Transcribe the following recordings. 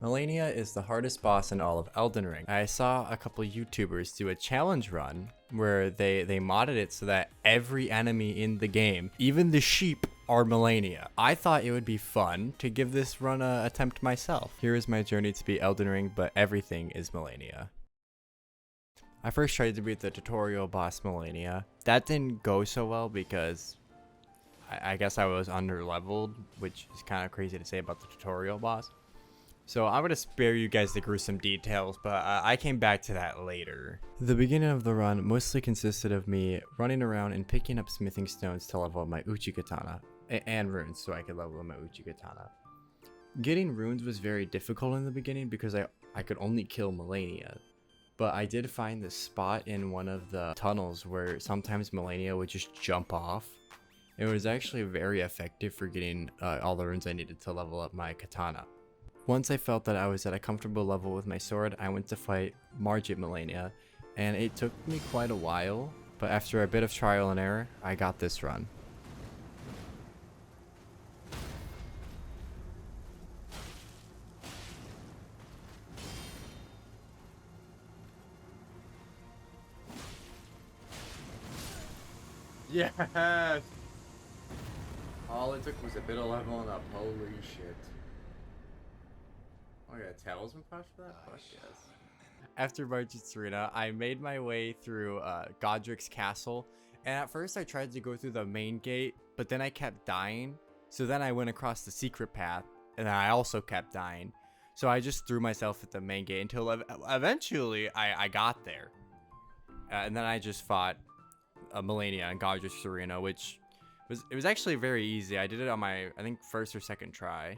Malenia is the hardest boss in all of Elden Ring. I saw a couple YouTubers do a challenge run where they modded it so that every enemy in the game, even the sheep, are Malenia. I thought it would be fun to give this run a attempt myself. Here is my journey to beat Elden Ring, but everything is Malenia. I first tried to beat the tutorial boss Malenia. That didn't go so well because I guess I was under leveled, which is kind of crazy to say about the tutorial boss. So I'm going to spare you guys the gruesome details, but I came back to that later. The beginning of the run mostly consisted of me running around and picking up smithing stones to level up my Uchi Katana, and runes so I could level up my Uchi Katana. Getting runes was very difficult in the beginning because I could only kill Malenia, but I did find this spot in one of the tunnels where sometimes Malenia would just jump off. It was actually very effective for getting all the runes I needed to level up my katana. Once I felt that I was at a comfortable level with my sword, I went to fight Morgott Malenia, and it took me quite a while, but after a bit of trial and error, I got this run. Yes! All it took was a bit of leveling up, holy shit. Oh, I got a talisman pouch for that? Fuck yes. After Morgott's Arena, I made my way through Godric's castle, and at first I tried to go through the main gate, but then I kept dying. So then I went across the secret path, and then I also kept dying. So I just threw myself at the main gate until eventually I got there. And then I just fought Malenia and Godric's Arena, which was actually very easy. I did it on my, I think, first or second try.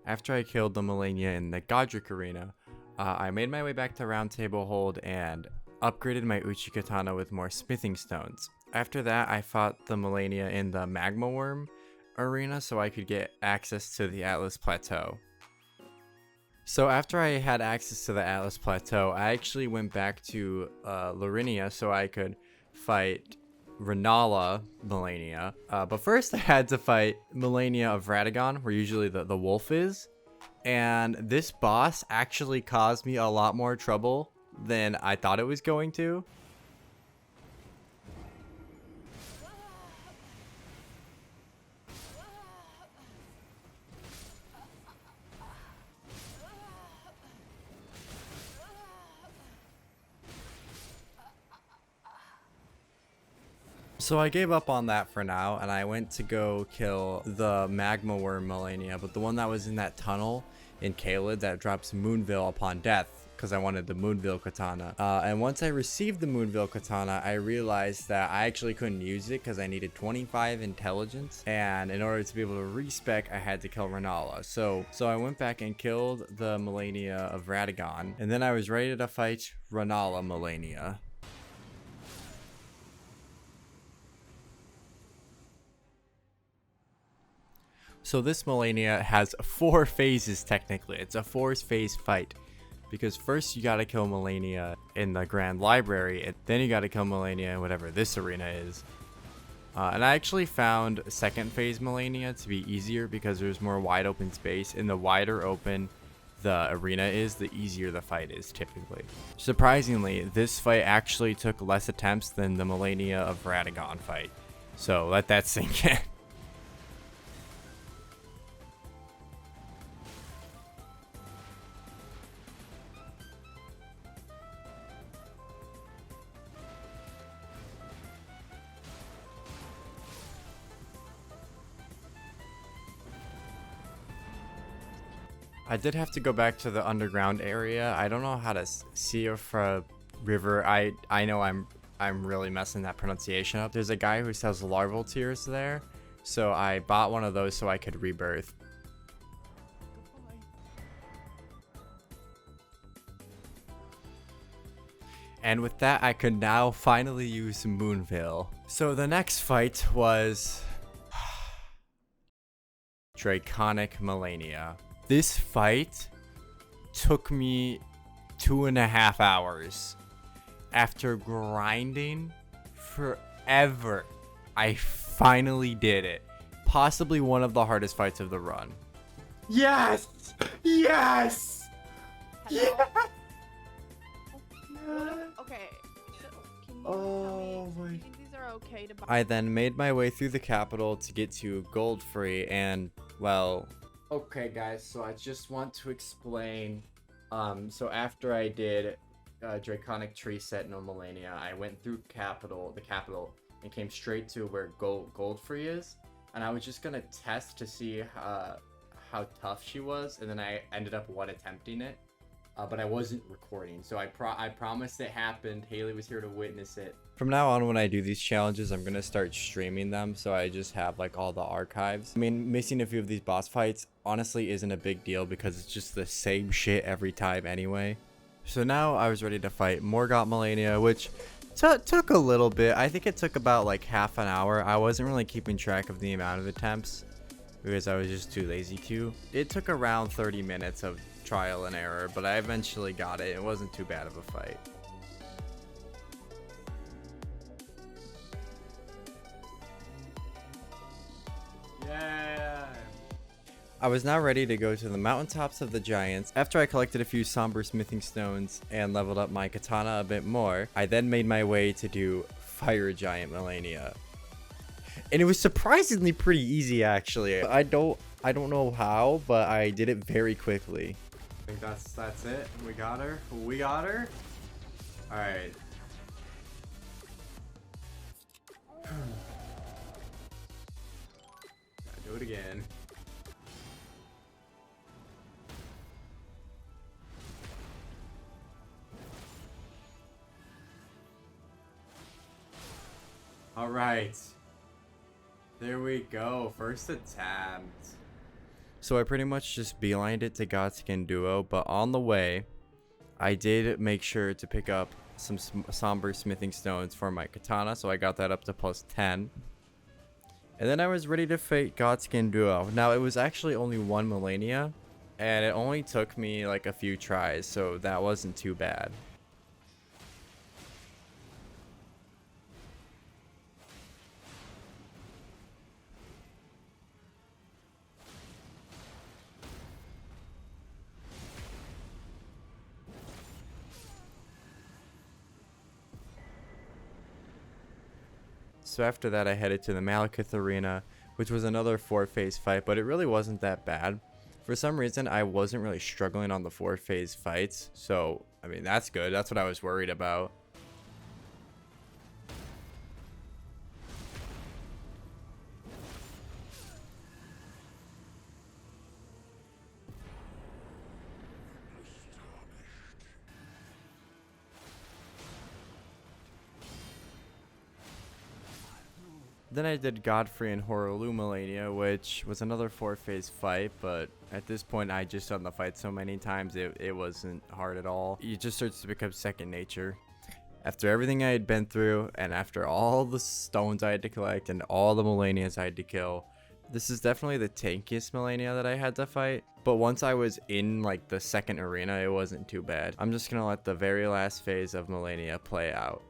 After I killed the Malenia in the Godric Arena, I made my way back to Round Table Hold and upgraded my Uchi Katana with more smithing stones. After that, I fought the Malenia in the Magma Worm Arena so I could get access to the Atlas Plateau. So after I had access to the Atlas Plateau, I actually went back to Larinia so I could fight Renala Malenia, but first I had to fight Malenia of Radagon, where usually the wolf is, and this boss actually caused me a lot more trouble than I thought it was going to. So I gave up on that for now, and I went to go kill the Magma Worm Malenia, but the one that was in that tunnel in Caelid that drops Moonveil upon death, because I wanted the Moonveil Katana. And once I received the Moonveil Katana, I realized that I actually couldn't use it because I needed 25 intelligence, and in order to be able to respec, I had to kill Renala. So I went back and killed the Malenia of Radagon, and then I was ready to fight Renala Malenia. So this Malenia has 4 phases technically. It's a 4-phase fight. Because first you gotta kill Malenia in the Grand Library, and then you gotta kill Malenia in whatever this arena is. And I actually found second phase Malenia to be easier because there's more wide open space, and the wider open the arena is, the easier the fight is typically. Surprisingly, this fight actually took less attempts than the Malenia of Radagon fight. So let that sink in. I did have to go back to the underground area. I don't know how to Siofra River. I know I'm really messing that pronunciation up. There's a guy who sells larval tears there, so I bought one of those so I could rebirth. And with that, I could now finally use Moonveil. So the next fight was Draconic Malenia. This fight took me 2.5 hours. After grinding forever, I finally did it. Possibly one of the hardest fights of the run. Yes! Yes! Hello? Yes! Okay, so can you Oh tell me, my- do you think these are okay to buy? I then made my way through the capital to get to Goldfree and, well... Okay guys, so I just want to explain. So after I did Draconic Tree Set No Malenia, I went through the capital, and came straight to where Goldfree is. And I was just gonna test to see how tough she was, and then I ended up one attempting it. But I wasn't recording, so I promised it happened. Haley was here to witness it. From now on, when I do these challenges, I'm gonna start streaming them, so I just have like all the archives. I mean, missing a few of these boss fights honestly isn't a big deal because it's just the same shit every time anyway. So now I was ready to fight Morgott Malenia, which took a little bit. I think it took about like half an hour. I wasn't really keeping track of the amount of attempts because I was just too lazy to. It took around 30 minutes of trial and error, but I eventually got it. It wasn't too bad of a fight. Yeah! I was now ready to go to the mountaintops of the giants. After I collected a few somber smithing stones and leveled up my katana a bit more, I then made my way to do Fire Giant Malenia. And it was surprisingly pretty easy actually. I don't know how, but I did it very quickly. I think that's it. We got her. We got her. All right. Gotta do it again. All right. There we go. First attempt. So I pretty much just beelined it to Godskin Duo, but on the way, I did make sure to pick up some somber smithing stones for my katana, so I got that up to +10. And then I was ready to fight Godskin Duo. Now it was actually only one Malenia, and it only took me like a few tries, so that wasn't too bad. So after that, I headed to the Malekith Arena, which was another 4-phase fight, but it really wasn't that bad. For some reason, I wasn't really struggling on the 4-phase fights, so, I mean, that's good. That's what I was worried about. Then I did Godfrey and Horolu Malenia, which was another 4-phase fight, but at this point I just done the fight so many times it wasn't hard at all. It just starts to become second nature. After everything I had been through, and after all the stones I had to collect and all the Malenias I had to kill, this is definitely the tankiest Malenia that I had to fight. But once I was in like the second arena, it wasn't too bad. I'm just gonna let the very last phase of Malenia play out.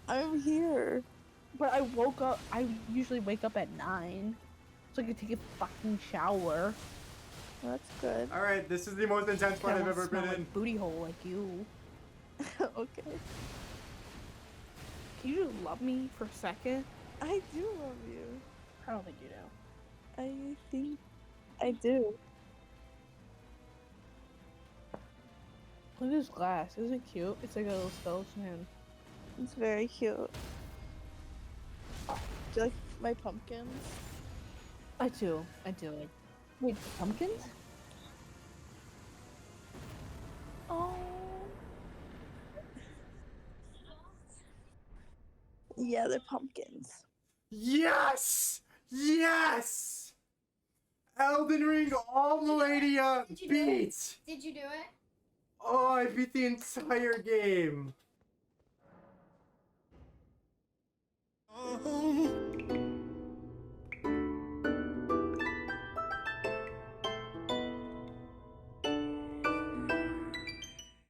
I'm here. But I woke up. I usually wake up at 9, so I could take a fucking shower. That's good. All right, this is the most intense fight I I've don't ever smell been like in. booty hole like you. Okay. Can you just love me for a second? I do love you. I don't think you do. I think I do. Look at this glass. Isn't it cute? It's like a little skeleton hand. It's very cute. Do you like my pumpkins? I do. I do. Wait, pumpkins? Oh. Yeah, they're pumpkins. Yes! Yes! Elden Ring, all Malenia Did you do it? beat! Did you do it? Oh, I beat the entire game.